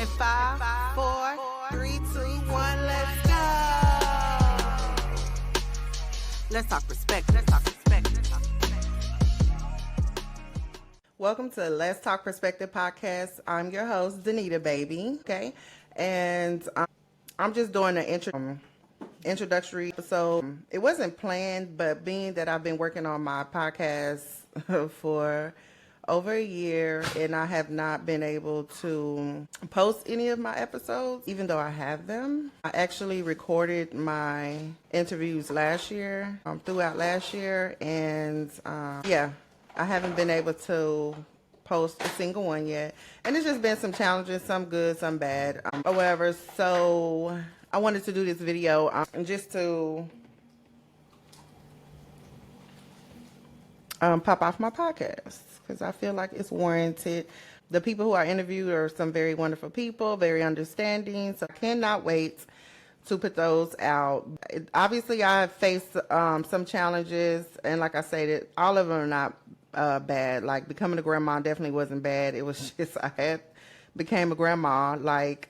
In 5, 4, 3, 2, 1, let's go. Let's talk perspective. Let's talk perspective. Welcome to Let's Talk Perspective podcast. I'm your host, Danita, baby. Okay, and I'm just doing an introductory episode. It wasn't planned, but being that I've been working on my podcast for over a year and I have not been able to post any of my episodes, even though I have them. I actually recorded my interviews last year, throughout last year, and I haven't been able to post a single one yet. And it's just been some challenges, some good, some bad, or whatever. So I wanted to do this video just to pop off my podcast because I feel like it's warranted. The people who are interviewed are some very wonderful people, very understanding. So I cannot wait to put those out. Obviously, I have faced some challenges, and like I said, all of them are not bad. Like becoming a grandma definitely wasn't bad. It was just became a grandma like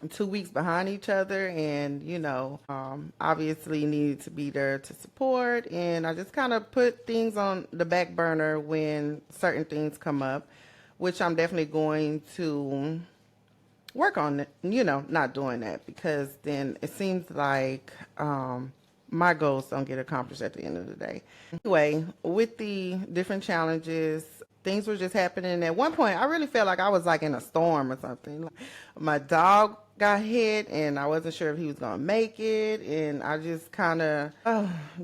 2 weeks behind each other, and obviously needed to be there to support, and I just kind of put things on the back burner when certain things come up, which I'm definitely going to work on not doing that, because then it seems like my goals don't get accomplished at the end of the day. Anyway, with the different challenges, things were just happening. At one point, I really felt like I was like in a storm or something. Like, my dog got hit, and I wasn't sure if he was going to make it. And I just kind of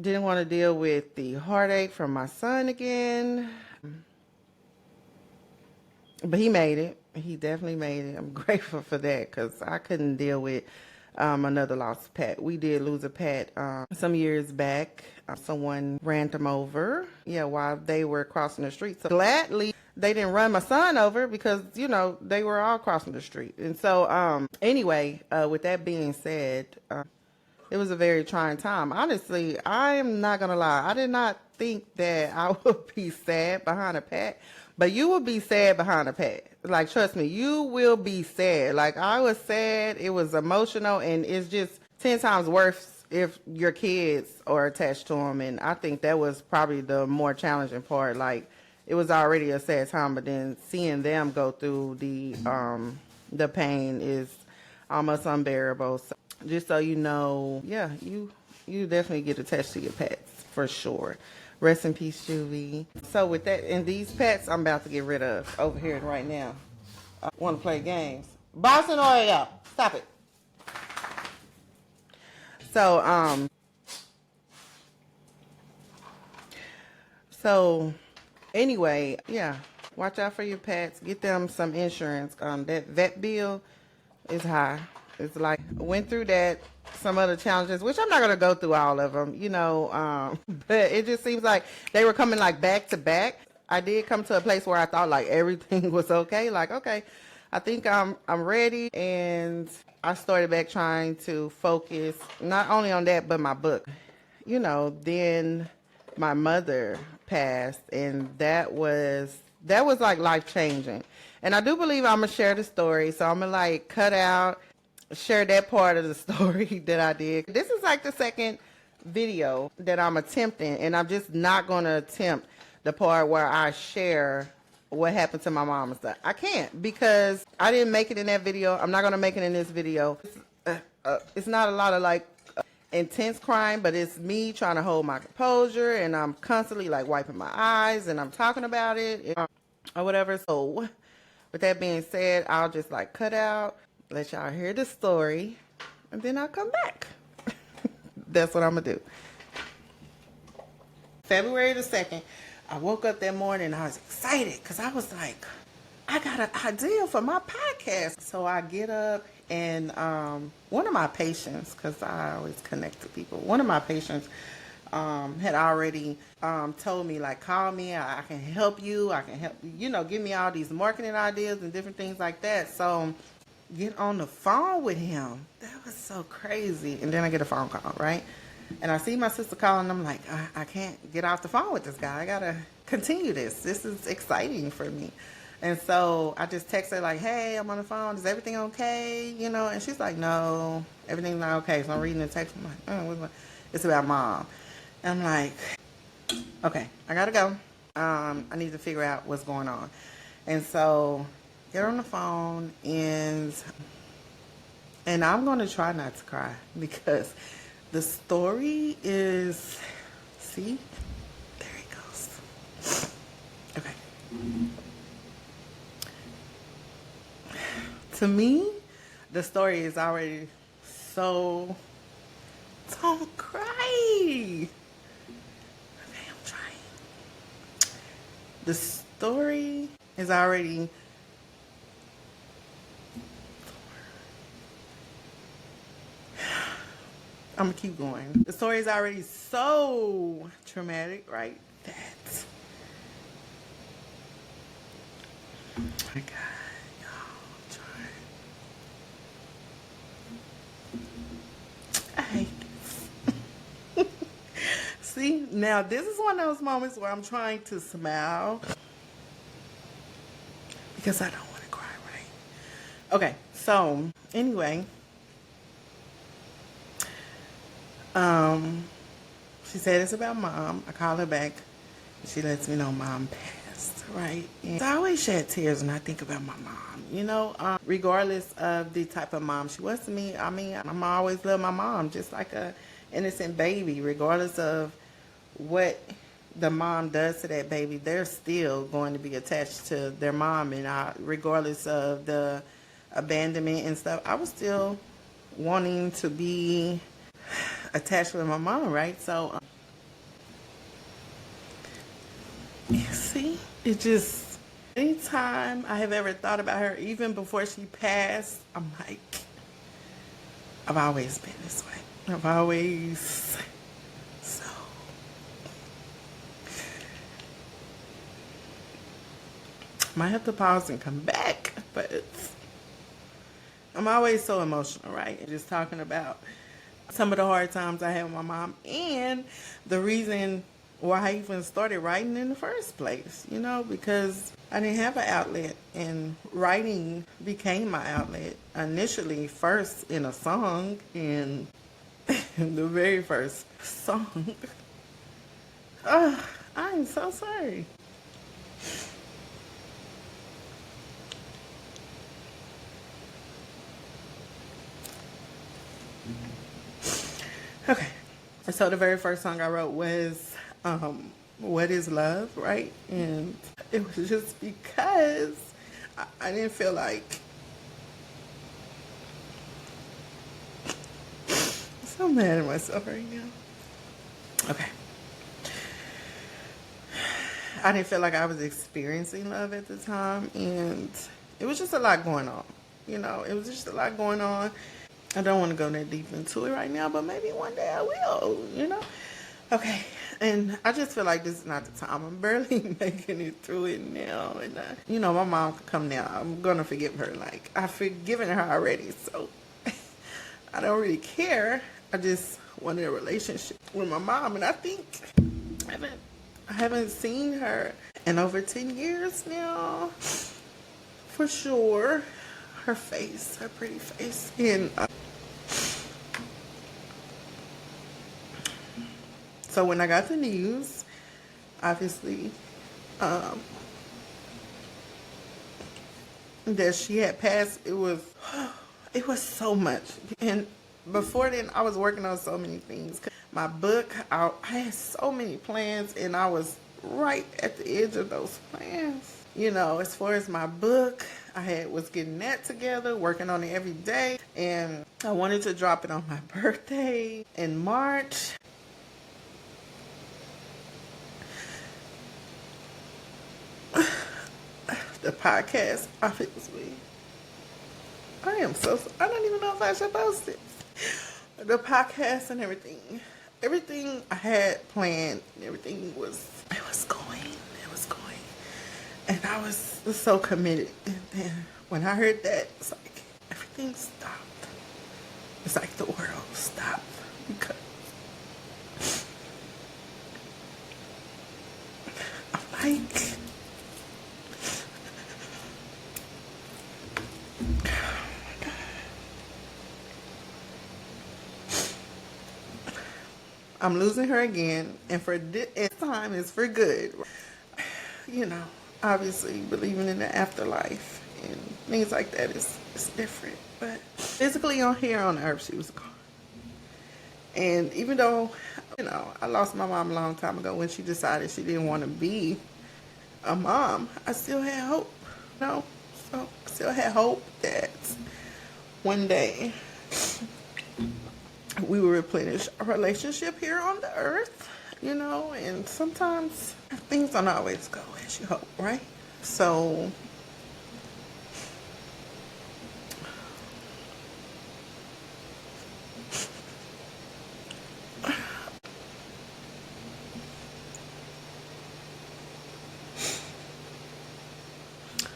didn't want to deal with the heartache from my son again. But he made it. He definitely made it. I'm grateful for that, because I couldn't deal with another lost pet. We did lose a pet some years back. Someone ran them over, while they were crossing the street. So gladly, they didn't run my son over, because, they were all crossing the street. And so, anyway, with that being said, it was a very trying time. Honestly, I am not going to lie. I did not think that I would be sad behind a pet, but you will be sad behind a pet. Like, trust me, you will be sad. Like, I was sad. It was emotional, and it's just 10 times worse if your kids are attached to them. And I think that was probably the more challenging part. Like, it was already a sad time, but then seeing them go through the pain is almost unbearable. So, just so you know, you definitely get attached to your pets for sure. Rest in peace, Juvie. So with that, and these pets I'm about to get rid of over here right now. I want to play games. Boston Oreo, stop it. So anyway, watch out for your pets. Get them some insurance. That vet bill is high. It's like, I went through that, some other challenges, which I'm not going to go through all of them, but it just seems like they were coming like back to back. I did come to a place where I thought like everything was okay. Like, okay, I think I'm ready. And I started back trying to focus not only on that, but my book. Then my mother passed, and that was like life changing. And I do believe I'm going to share the story. So I'm going to like share that part of the story that I did. This is like the second video that I'm attempting, and I'm just not going to attempt the part where I share what happened to my mom and stuff. I can't, because I didn't make it in that video. I'm not going to make it in this video. It's not a lot of like intense crying, but it's me trying to hold my composure, and I'm constantly like wiping my eyes, and I'm talking about it or whatever. So with that being said, I'll just like cut out, let y'all hear the story, and then I'll come back. That's what I'm going to do. February the 2nd, I woke up that morning and I was excited because I was like, I got an idea for my podcast. So I get up, and one of my patients, because I always connect to people, one of my patients had already told me, like, call me, I can help you, give me all these marketing ideas and different things like that. So get on the phone with him. That was so crazy. And then I get a phone call, right? And I see my sister calling. I'm like, I can't get off the phone with this guy. I got to continue this. This is exciting for me. And so I just text her like, hey, I'm on the phone. Is everything okay? You know, and she's like, no, everything's not okay. So I'm reading the text. I'm like, it's about mom. And I'm like, okay, I gotta go. I need to figure out what's going on. And so get her on the phone, and I'm gonna try not to cry because the story is, see, there it goes. Okay. To me, the story is already so, don't cry. Okay, I'm trying. The story is already, I'm gonna keep going. The story is already so traumatic, right? That, oh my God, y'all, I hate this. See, now this is one of those moments where I'm trying to smile because I don't want to cry, right? Okay, so anyway, she said it's about mom. I call her back. She lets me know mom passed, right? And I always shed tears when I think about my mom, you know, regardless of the type of mom she was to me. I mean, I'm always loved my mom just like a innocent baby, regardless of what the mom does to that baby. They're still going to be attached to their mom, and regardless of the abandonment and stuff, I was still wanting to be attached with my mom, right? So, see, it just, anytime I have ever thought about her, even before she passed, I'm like, I've always been this way. I've always, so. Might have to pause and come back, but I'm always so emotional, right? Just talking about some of the hard times I had with my mom and the reason why I even started writing in the first place, you know, because I didn't have an outlet, and writing became my outlet initially, first in a song, and the very first song. I'm so sorry. Okay, so the very first song I wrote was What is Love, right? And it was just because I didn't feel like, I'm so mad at myself right now. Okay. I didn't feel like I was experiencing love at the time, and it was just a lot going on. You know, it was just a lot going on. I don't want to go that deep into it right now, but maybe one day I will, you know? Okay, and I just feel like this is not the time. I'm barely making it through it now, and you know, my mom could come now. I'm gonna forgive her. Like, I've forgiven her already, so I don't really care. I just wanted a relationship with my mom, and I think I haven't seen her in over 10 years now, for sure. Her face, her pretty face, and so when I got the news, obviously, that she had passed, it was so much. And before then, I was working on so many things. My book, I had so many plans, and I was right at the edge of those plans. You know, as far as my book, was getting that together, working on it every day, and I wanted to drop it on my birthday in March. The podcast, obviously. I don't even know if I should post it. The podcast and everything. Everything I had planned, everything was going. And I was so committed. And then when I heard that, it's like everything stopped. It's like the world stopped because I'm like, I'm losing her again, and for this time is for good. You know, obviously believing in the afterlife and things like that is different. But physically on here on earth, she was gone. And even though, you know, I lost my mom a long time ago when she decided she didn't want to be a mom, I still had hope. You know, so I still had hope that one day we will replenish our relationship here on the earth, you know, and sometimes things don't always go as you hope, right? So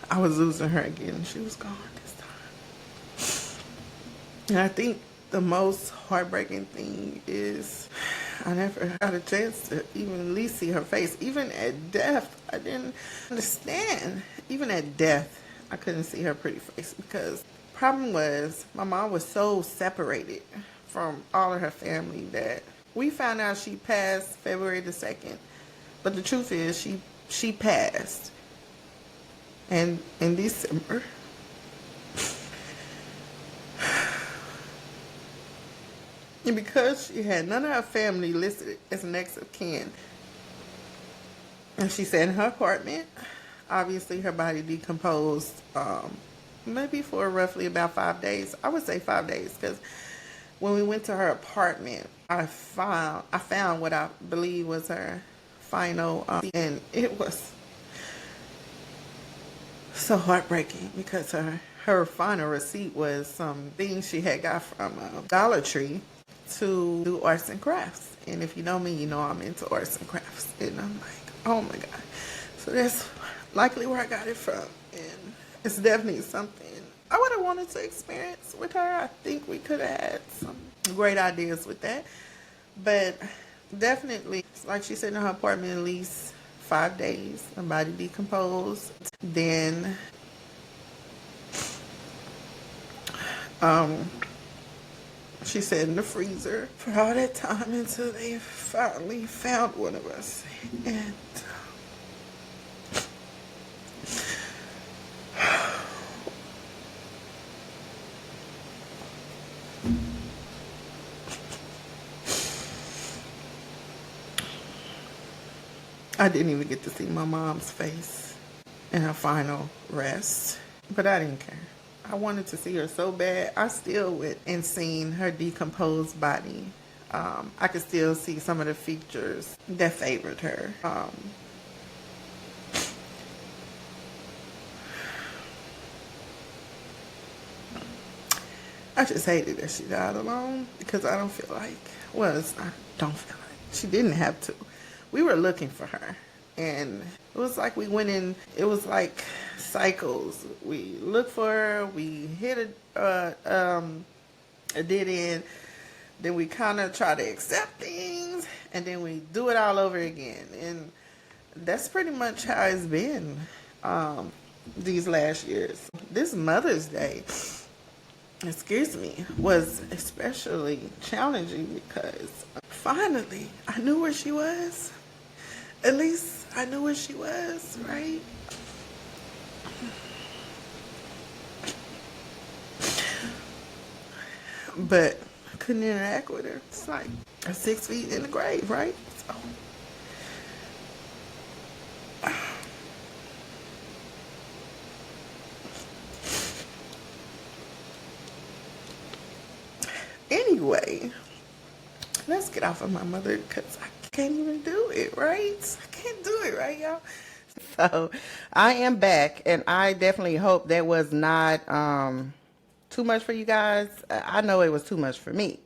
I was losing her again. She was gone this time. And I think the most heartbreaking thing is I never got a chance to even at least see her face. Even at death, I didn't understand. Even at death, I couldn't see her pretty face because the problem was my mom was so separated from all of her family that we found out she passed February the 2nd. But the truth is she passed. And in December, and because she had none of her family listed as next of kin, and she sat in her apartment, obviously her body decomposed, maybe for roughly about 5 days. I would say 5 days, because when we went to her apartment, I found what I believe was her final, and it was so heartbreaking because her final receipt was some things she had got from Dollar Tree to do arts and crafts. And if you know me, you know I'm into arts and crafts. And I'm like, oh my God. So that's likely where I got it from. And it's definitely something I would have wanted to experience with her. I think we could have had some great ideas with that. But definitely, like she said in her apartment, at least 5 days, her body decomposed. Then she said in the freezer for all that time until they finally found one of us. And I didn't even get to see my mom's face in her final rest, but I didn't care. I wanted to see her so bad. I still went and seen her decomposed body. I could still see some of the features that favored her. I just hated that she died alone because I don't feel like, well, I don't feel like she didn't have to. We were looking for her, and it was like we went in, it was like cycles. We looked for her, we hit a dead end, then we kind of try to accept things, and then we do it all over again. And that's pretty much how it's been these last years. This Mother's Day, was especially challenging because finally I knew where she was. At least I knew where she was, right? But I couldn't interact with her. It's like 6 feet in the grave, right? So anyway, let's get off of my mother because I can't even do it, right? I can't do it, right, y'all? So I am back, and I definitely hope that was not too much for you guys. I know it was too much for me,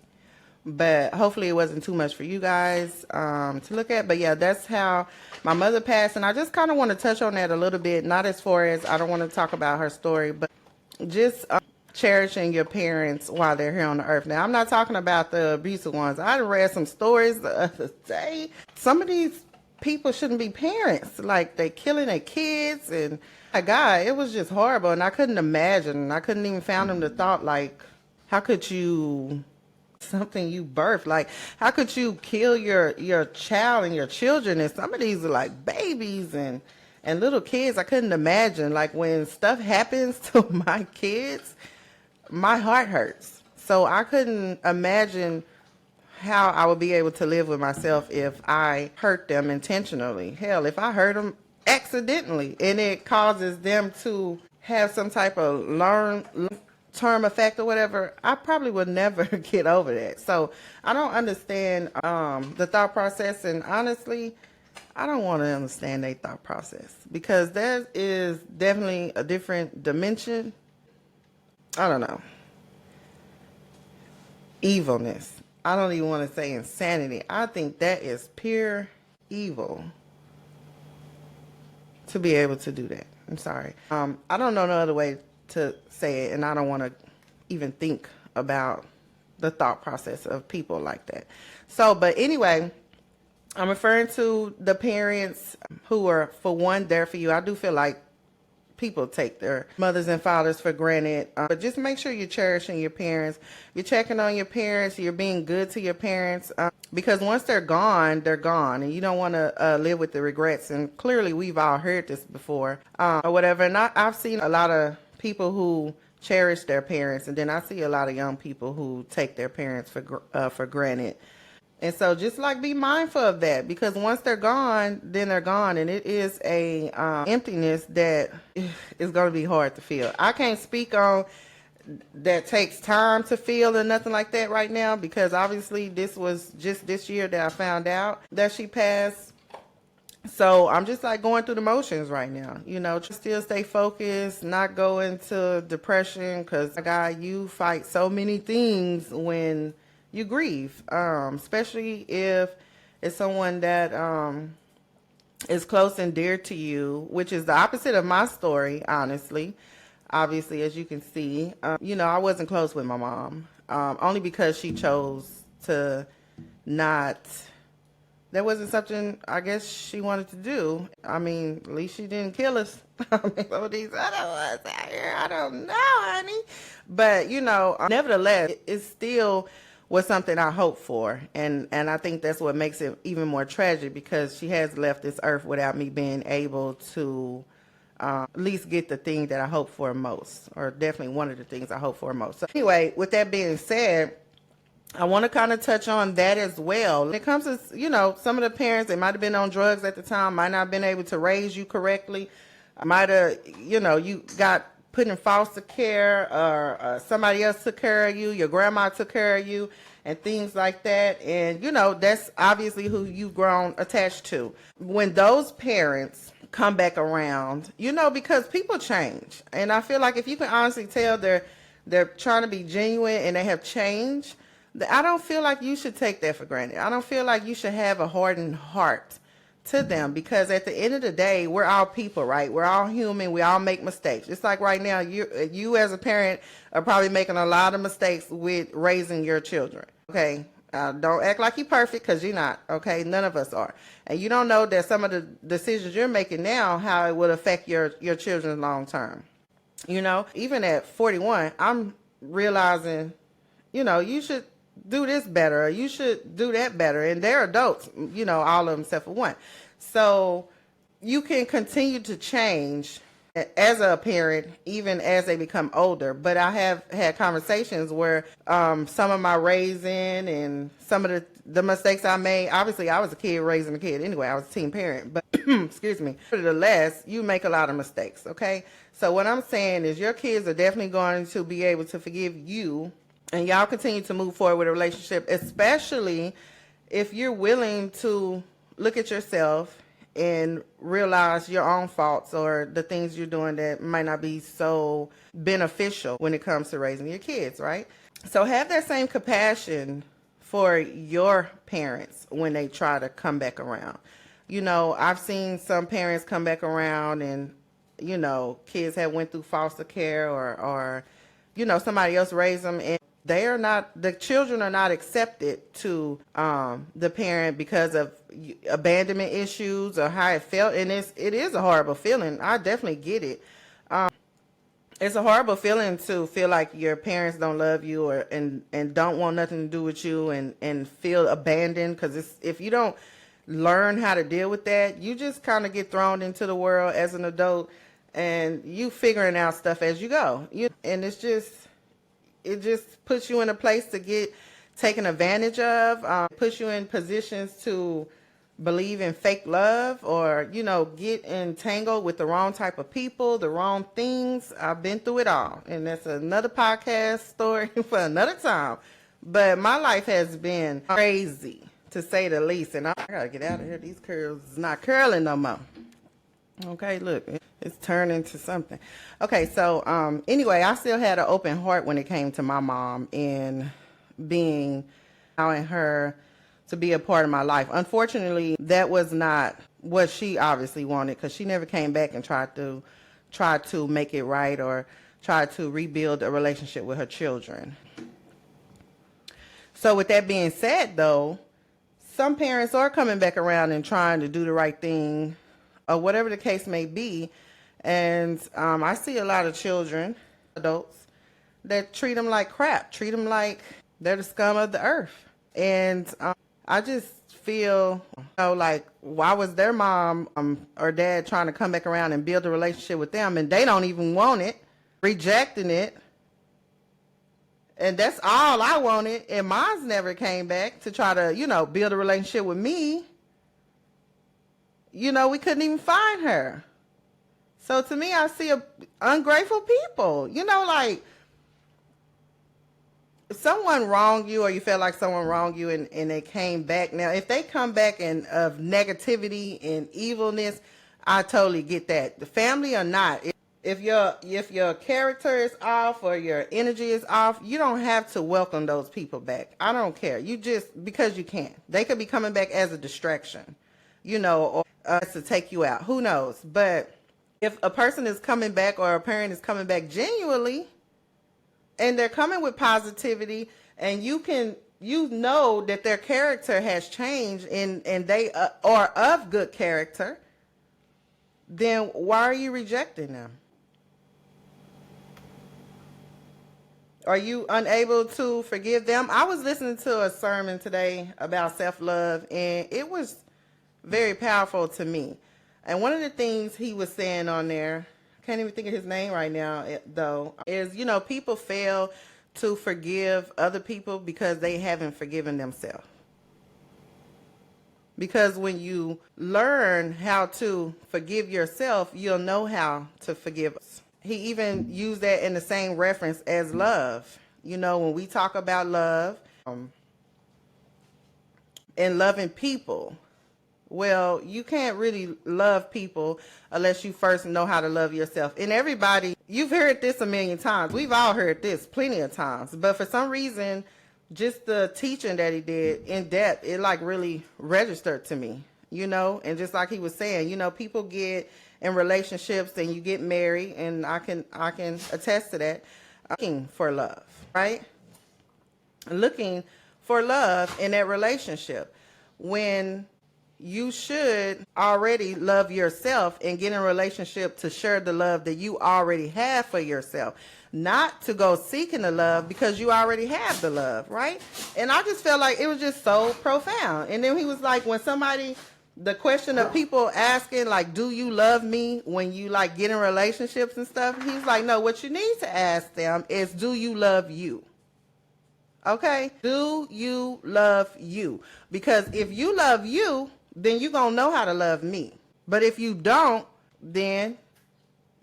but hopefully it wasn't too much for you guys to look at. But yeah, that's how my mother passed, and I just kind of want to touch on that a little bit. Not as far as I don't want to talk about her story, but just cherishing your parents while they're here on the earth. Now, I'm not talking about the abusive ones. I read some stories the other day. Some of these people shouldn't be parents. Like, they killing their kids and My God, it was just horrible, and I couldn't imagine. I couldn't even fathom the thought, like, how could you, something you birthed, like, how could you kill your child and your children? And some of these are like babies and little kids. I couldn't imagine, like, when stuff happens to my kids, my heart hurts. So I couldn't imagine how I would be able to live with myself if I hurt them intentionally. Hell, if I hurt them accidentally and it causes them to have some type of long-term effect or whatever, I probably would never get over that. So I don't understand the thought process, and honestly, I don't want to understand their thought process, because there is definitely a different dimension. I don't know. Evilness. I don't even want to say insanity. I think that is pure evil to be able to do that. I'm sorry. I don't know no other way to say it, and I don't want to even think about the thought process of people like that. So, but anyway, I'm referring to the parents who are, for one, there for you. I do feel like people take their mothers and fathers for granted, but just make sure you're cherishing your parents, you're checking on your parents, you're being good to your parents, because once they're gone, and you don't want to live with the regrets. And clearly we've all heard this before, or whatever. And I've seen a lot of people who cherish their parents, and then I see a lot of young people who take their parents for granted. And so just like be mindful of that, because once they're gone, then they're gone. And it is a emptiness that is going to be hard to feel. I can't speak on that takes time to feel or nothing like that right now, because obviously this was just this year that I found out that she passed. So I'm just like going through the motions right now, just still stay focused, not go into depression, because God, you fight so many things when you grieve, especially if it's someone that is close and dear to you, which is the opposite of my story, honestly. Obviously, as you can see, I wasn't close with my mom, only because she chose to not. That wasn't something I guess she wanted to do. I mean, at least she didn't kill us. I mean, some of these other ones out here, I don't know, honey. But, nevertheless, it still was something I hoped for. And I think that's what makes it even more tragic, because she has left this earth without me being able to at least get the thing that I hope for most, or definitely one of the things I hope for most. So anyway, with that being said, I want to kind of touch on that as well. When it comes to, some of the parents, they might have been on drugs at the time, might not have been able to raise you correctly, might have, you got put in foster care, or somebody else took care of you, your grandma took care of you, and things like that. And, that's obviously who you've grown attached to. When those parents come back around, because people change. And I feel like if you can honestly tell they're trying to be genuine and they have changed, I don't feel like you should take that for granted. I don't feel like you should have a hardened heart to them, because at the end of the day, we're all people, right? We're all human. We all make mistakes. It's like right now, you as a parent are probably making a lot of mistakes with raising your children. Okay, don't act like you're perfect, because you're not. Okay, none of us are, and you don't know that some of the decisions you're making now, how it would affect your children long term. Even at 41, I'm realizing, you should do this better, or you should do that better. And they're adults, all of them except for one. So you can continue to change as a parent, even as they become older. But I have had conversations where some of my raising and some of the mistakes I made, obviously I was a kid raising a kid anyway, I was a teen parent, but excuse me, nevertheless, you make a lot of mistakes, okay? So what I'm saying is your kids are definitely going to be able to forgive you, and y'all continue to move forward with a relationship, especially if you're willing to look at yourself and realize your own faults or the things you're doing that might not be so beneficial when it comes to raising your kids, right? So have that same compassion for your parents when they try to come back around. I've seen some parents come back around and, kids have went through foster care or somebody else raised them, and The children are not accepted to the parent because of abandonment issues or how it felt. And it is a horrible feeling. I definitely get it. It's a horrible feeling to feel like your parents don't love you and don't want nothing to do with you and feel abandoned, because if you don't learn how to deal with that, you just kind of get thrown into the world as an adult and you figuring out stuff as you go. And it just puts you in a place to get taken advantage of, puts you in positions to believe in fake love, or get entangled with the wrong type of people, the wrong things. I've been through it all, and that's another podcast story for another time. But my life has been crazy, to say the least, and I gotta get out of here. These curls is not curling no more. Okay, look, it's turning to something. Okay, so anyway, I still had an open heart when it came to my mom and allowing her to be a part of my life. Unfortunately, that was not what she obviously wanted, because she never came back and tried to make it right or try to rebuild a relationship with her children. So with that being said, though, some parents are coming back around and trying to do the right thing, or whatever the case may be. And I see a lot of children, adults, that treat them like crap, treat them like they're the scum of the earth. And I just feel, like, why was their mom or dad trying to come back around and build a relationship with them, and they don't even want it, rejecting it? And that's all I wanted, and mine's never came back to try to, build a relationship with me. We couldn't even find her. So to me, I see ungrateful people, like, if someone wronged you, or you felt like someone wronged you and they came back. Now, if they come back of negativity and evilness, I totally get that. The family or not, if your character is off or your energy is off, you don't have to welcome those people back. I don't care. You just, because you can't. They could be coming back as a distraction, or to take you out. Who knows? But if a person is coming back, or a parent is coming back genuinely, and they're coming with positivity, and you know that their character has changed and they are of good character, then why are you rejecting them? Are you unable to forgive them? I was listening to a sermon today about self-love, and it was very powerful to me. And one of the things he was saying on there, can't even think of his name right now, though, is, people fail to forgive other people because they haven't forgiven themselves. Because when you learn how to forgive yourself, you'll know how to forgive us. He even used that in the same reference as love. When we talk about love and loving people, well, you can't really love people unless you first know how to love yourself. And everybody, you've heard this a million times. We've all heard this plenty of times. But for some reason, just the teaching that he did in depth, it like really registered to me, And just like he was saying, people get in relationships and you get married, and I can attest to that, looking for love, right? Looking for love in that relationship, when you should already love yourself and get in a relationship to share the love that you already have for yourself, not to go seeking the love because you already have the love, right? And I just felt like it was just so profound. And then he was like, the question of people asking, like, do you love me when you like get in relationships and stuff? He's like, no, what you need to ask them is, do you love you? Okay? Do you love you? Because if you love you, then you're going to know how to love me. But if you don't, then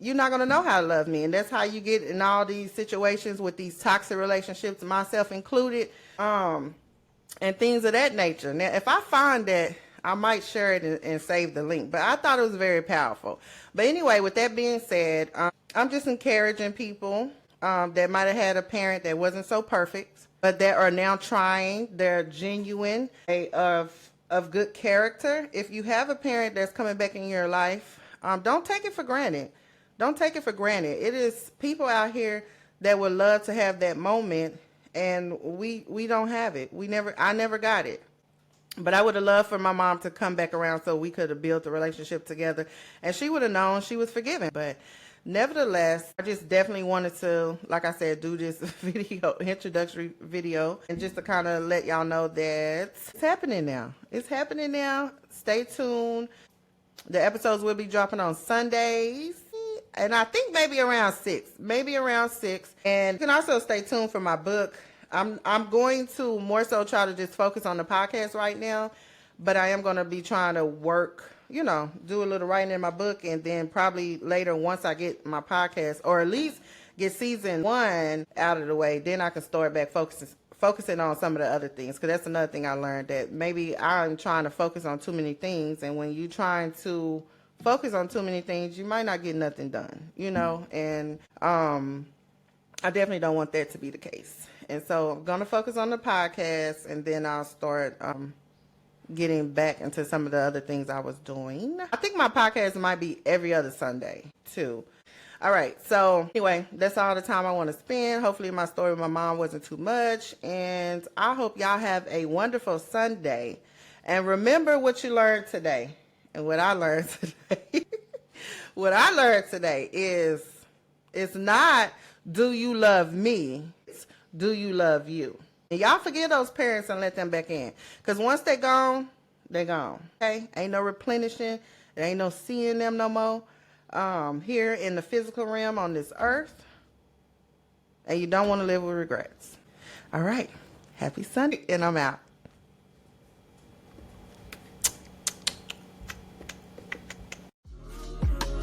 you're not going to know how to love me. And that's how you get in all these situations with these toxic relationships, myself included, and things of that nature. Now, if I find that, I might share it and save the link. But I thought it was very powerful. But anyway, with that being said, I'm just encouraging people that might have had a parent that wasn't so perfect, but that are now trying. They're genuine, of good character. If you have a parent that's coming back in your life, don't take it for granted. Don't take it for granted. It is people out here that would love to have that moment and we don't have it. I never got it. But I would have loved for my mom to come back around so we could have built a relationship together, and she would have known she was forgiven. But nevertheless, I just definitely wanted to, like I said, do this introductory video, and just to kind of let y'all know that it's happening now. It's happening now. Stay tuned. The episodes will be dropping on Sundays, and I think maybe around 6. And you can also stay tuned for my book. I'm going to more so try to just focus on the podcast right now, but I am going to be trying to work, do a little writing in my book, and then probably later, once I get my podcast, or at least get season 1 out of the way, then I can start back focusing on some of the other things, because that's another thing I learned, that maybe I'm trying to focus on too many things, and when you're trying to focus on too many things, you might not get nothing done, and I definitely don't want that to be the case. And so I'm going to focus on the podcast, and then I'll start getting back into some of the other things I was doing. I think my podcast might be every other Sunday too. All right. So anyway, that's all the time I want to spend. Hopefully my story with my mom wasn't too much. And I hope y'all have a wonderful Sunday. And remember what you learned today. And what I learned today, is, it's not, do you love me? It's, do you love you? And y'all forgive those parents and let them back in. Because once they're gone, they're gone. Okay? Ain't no replenishing. There ain't no seeing them no more. Here in the physical realm on this earth. And you don't want to live with regrets. All right. Happy Sunday. And I'm out.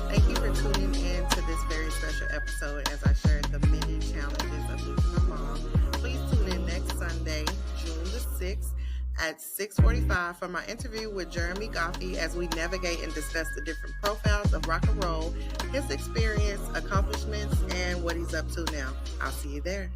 Thank you for tuning in to this very special episode as I shared the many challenges of losing a mom. Please tune in next Sunday, June the 6th at 6:45 for my interview with Jeremy Goffey as we navigate and discuss the different profiles of rock and roll, his experience, accomplishments, and what he's up to now. I'll see you there.